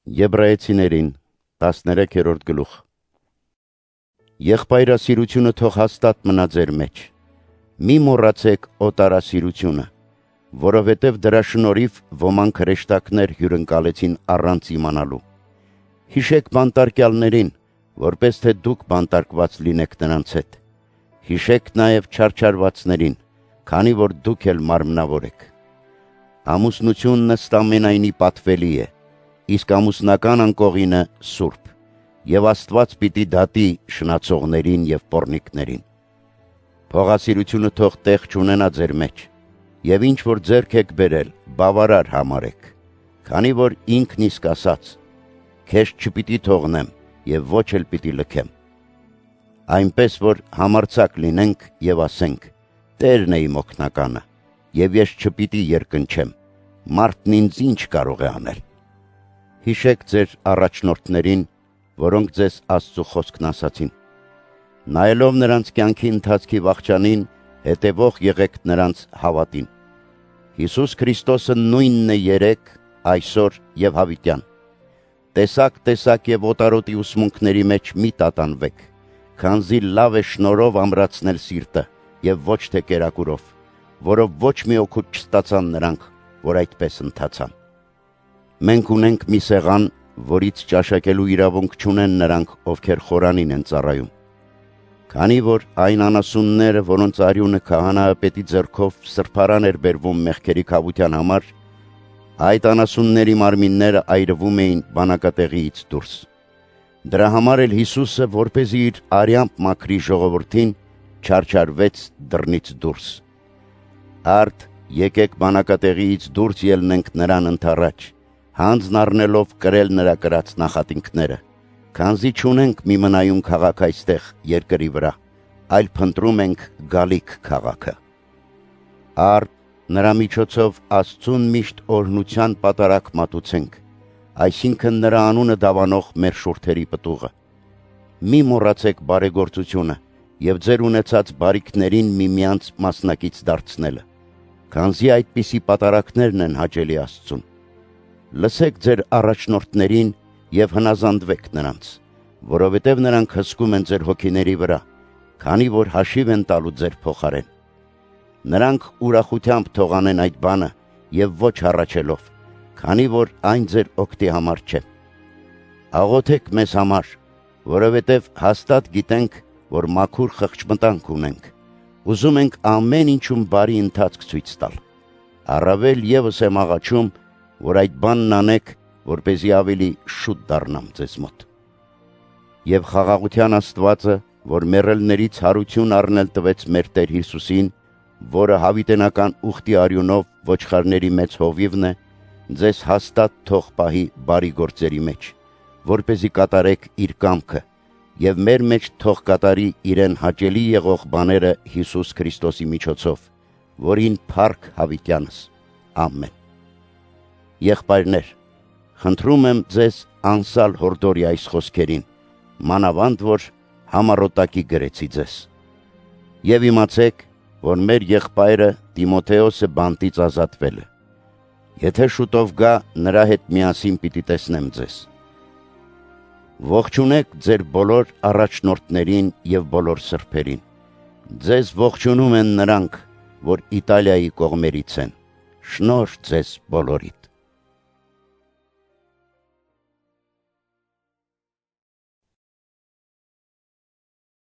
Եբրայեցիներին 13-րդ գլուխ։ Եղբայրասիրությունը թող հաստատ մնա ձեր մեջ։ Մի մոռացեք օտարասիրությունը, որովհետև դրա շնորհիվ ոմանք հրեշտակներ հյուրընկալեցին առանց իմանալու։ Հիշեք բանտարկյալներին, որպես թե դուք բանտարկված լինեք նրանց հետ։ Հիշեք նաև չարչարվածներին, քանի որ դուք էլ մարմնավոր եք։ Ամուսնությունն ըստ ամենայնի պատվելի է, իսկ ամուսնական անկողինը սուրբ, և Աստված պիտի դատի շնացողներին և պոռնիկներին։ Փողասիրությունը թող տեղ չունենա ձեր մեջ, և ինչ որ ձեռք եք բերել, բավարար համարեք, քանի որ ինքն իսկ ասաց. «Քեզ չպիտի թողնեմ և ոչ էլ պիտի լքեմ»։ Այնպես որ համարձակ լինենք և ասենք. «Տերն է իմ օգնականը, և ես չպիտի երկնչեմ, մարդն ինձ ինչ կարող է անել»։ Հիշեք ձեր առաջնորդներին, որոնք ձեզ Աստծու խոսքն ասացին։ Նայելով նրանց կյանքի ընթացքի վախճանին, հետևող եղեք նրանց հավատին։ Հիսուս Քրիստոսը նույնն է երեկ, այսօր և հավիտյան։ Տեսակ և օտարոտի ուսմունքների մեջ մի տատանվեք, քանզի լավ է շնորհով ամրացնել սիրտը և ոչ թե կերակուրով, որով ոչ մի օգուտ չստացան նրանք, որ այդպես ընթացան։ Մենք ունենք մի սեղան, որից ճաշակելու իրավունք չունեն նրանք, ովքեր խորանին են ծառայում։ Քանի որ այն անասունները, որոնց արյունը քահանայապետի ձեռքով սրբարան էր բերվում մեղքերի քավության համար, այդ անասունների մարմինները այրվում էին բանակատեղիից դուրս։ Դրա համար էլ Հիսուսը, որպեսզի իր արյամբ մաքրի ժողովրդին, չարչարվեց դռնից դուրս։ Արդ եկեք բանակատեղիից դուրս ելնենք նրան ընդառաջ, հանձն առնելով կրել նրա կրած նախատինքները, քանզի չունենք մի մնայուն քաղաք այստեղ երկրի վրա, այլ փնտրում ենք գալիք քաղաքը։ Արդ նրա միջոցով Աստծուն միշտ օրհնության պատարագ մատուցենք, այսինքն նրա անունը դավանող մեր շուրթերի պտուղը։ Մի մոռացեք բարեգործությունը և ձեր ունեցած բարիքներին միմյանց մասնակից դարձնելը, քանզի այդպիսի պատարագներն են հաճելի Աստծուն։ Լսեք ձեր առաջնորդներին և հնազանդվեք նրանց, որովհետև նրանք հսկում են ձեր հոգիների վրա, քանի որ հաշիվ են տալու ձեր փոխարեն։ Նրանք ուրախությամբ թող անեն այդ բանը և ոչ հառաչելով, քանի որ այն ձեր օգտի համար չէ։ Աղոթեք մեզ համար, որովհետև հաստատ գիտենք, որ մաքուր խղճմտանք ունենք, ուզում ենք ամեն ինչում բարի ընթացք ցույց տալ։ Առավել ևս եմ աղաչում, որ այդ բանն անեք, որպեսզի ավելի շուտ դառնամ ձեզ մոտ։ Եվ խաղաղության Աստվածը, որ մեռելներից հարություն առնել տվեց մեր Տեր Հիսուսին, որը հավիտենական ուխտի արյունով ոչխարների մեծ հովիվն է, ձեզ հաստատ թող պահի բարի գործերի մեջ, որպեսզի կատարեք իր կամքը, և մեր մեջ թող կատարի իրեն հաճելի եղող բաները Հիսուս Քրիստոսի միջոցով, որին փառք հավիտյանս։ Ամեն։ Եղբայրներ, խնդրում եմ ձեզ անսալ հորդորի այս խոսքերին, մանավանդ որ համառոտակի գրեցի ձեզ։ Եվ իմացեք, որ մեր եղբայրը Տիմոթեոսը բանտից ազատվել է։ Եթե շուտով գա, նրա հետ միասին պիտի տեսնեմ ձեզ։ Ողջունեք ձեր բոլոր առաջնորդներին և բոլոր սրբերին։ Ձեզ ողջունում են նրանք, որ Իտալիայի կողմերից են։ Շնորհ ձեզ բոլորիդ։